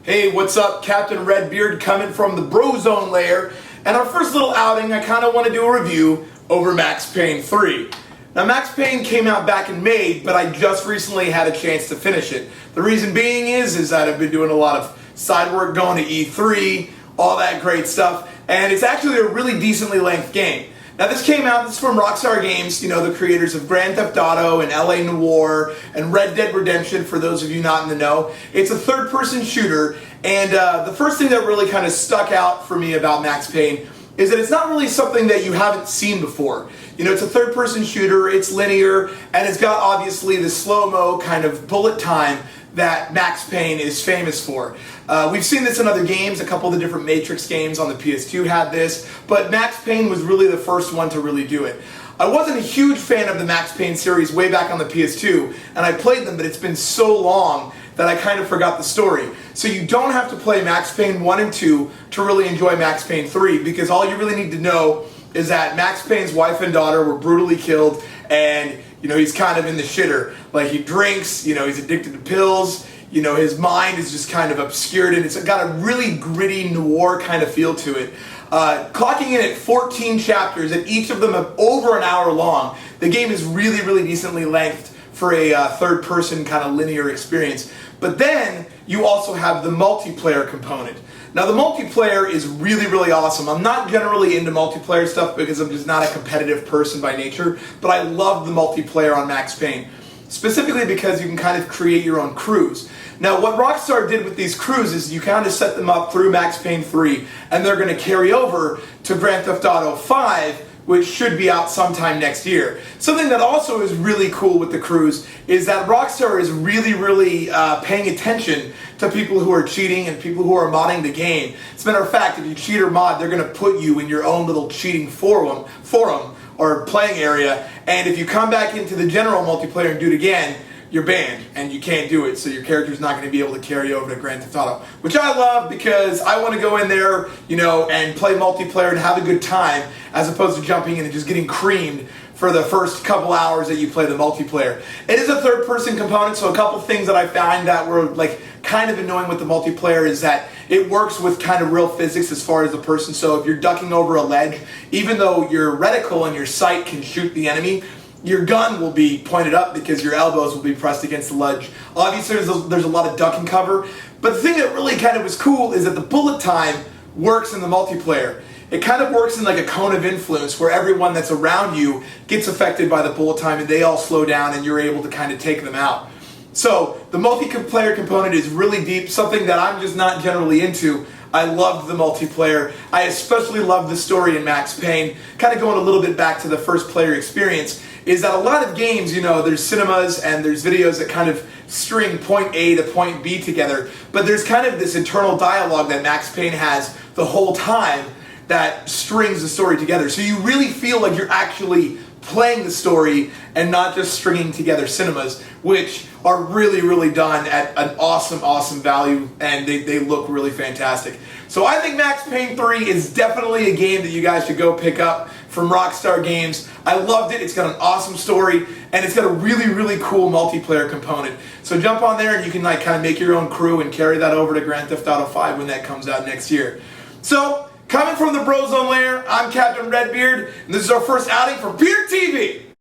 Hey, what's up? Captain Redbeard coming from the Bro Zone lair. And our first little outing, I kind of want to do a review over Max Payne 3. Now, Max Payne came out back in May, but I just recently had a chance to finish it. The reason being is that I've been doing a lot of side work, going to E3, all that great stuff, and it's actually a really decently length game. Now, this is from Rockstar Games, you know, the creators of Grand Theft Auto and LA Noire and Red Dead Redemption, for those of you not in the know. It's a third-person shooter, and the first thing that really kind of stuck out for me about Max Payne is that it's not really something that you haven't seen before. You know, it's a third-person shooter, it's linear, and it's got obviously the slow-mo kind of bullet time that Max Payne is famous for. We've seen this in other games. A couple of the different Matrix games on the PS2 had this, but Max Payne was really the first one to really do it. I wasn't a huge fan of the Max Payne series way back on the PS2, and I played them, but it's been so long that I kind of forgot the story. So you don't have to play Max Payne 1 and 2 to really enjoy Max Payne 3, because all you really need to know is that Max Payne's wife and daughter were brutally killed, and you know, he's kind of in the shitter. Like, he drinks, you know, he's addicted to pills, you know, his mind is just kind of obscured, and it's got a really gritty noir kind of feel to it. Clocking in at 14 chapters, and each of them are over an hour long. The game is really, really decently lengthed for a third-person kind of linear experience. But then, you also have the multiplayer component. Now, the multiplayer is really, really awesome. I'm not generally into multiplayer stuff because I'm just not a competitive person by nature, but I love the multiplayer on Max Payne, specifically because you can kind of create your own crews. Now, what Rockstar did with these crews is you kind of set them up through Max Payne 3, and they're going to carry over to Grand Theft Auto 5, which should be out sometime next year. Something that also is really cool with the crews is that Rockstar is really, really paying attention to people who are cheating and people who are modding the game. As a matter of fact, if you cheat or mod, they're going to put you in your own little cheating forum or playing area, and if you come back into the general multiplayer and do it again, you're banned, and you can't do it, so your character's not going to be able to carry over to Grand Theft Auto, which I love because I want to go in there, you know, and play multiplayer and have a good time, as opposed to jumping in and just getting creamed for the first couple hours that you play the multiplayer. It is a third-person component, so a couple things that I found that were like kind of annoying with the multiplayer is that it works with kind of real physics as far as the person. So if you're ducking over a ledge, even though your reticle and your sight can shoot the enemy, your gun will be pointed up because your elbows will be pressed against the ledge. Obviously, there's a lot of duck and cover, but the thing that really kind of was cool is that the bullet time works in the multiplayer. It kind of works in like a cone of influence where everyone that's around you gets affected by the bullet time and they all slow down and you're able to kind of take them out. So the multiplayer component is really deep, something that I'm just not generally into. I loved the multiplayer. I especially loved the story in Max Payne. Kind of going a little bit back to the first player experience, is that a lot of games, you know, there's cinemas and there's videos that kind of string point A to point B together, but there's kind of this internal dialogue that Max Payne has the whole time that strings the story together. So you really feel like you're actually playing the story and not just stringing together cinemas, which are really, really done at an awesome, awesome value, and they look really fantastic. So I think Max Payne 3 is definitely a game that you guys should go pick up from Rockstar Games. I loved it. It's got an awesome story, and it's got a really, really cool multiplayer component. So jump on there and you can like kind of make your own crew and carry that over to Grand Theft Auto 5 when that comes out next year. So, coming from the Bro Zone lair, I'm Captain Redbeard, and this is our first outing for Pew TV.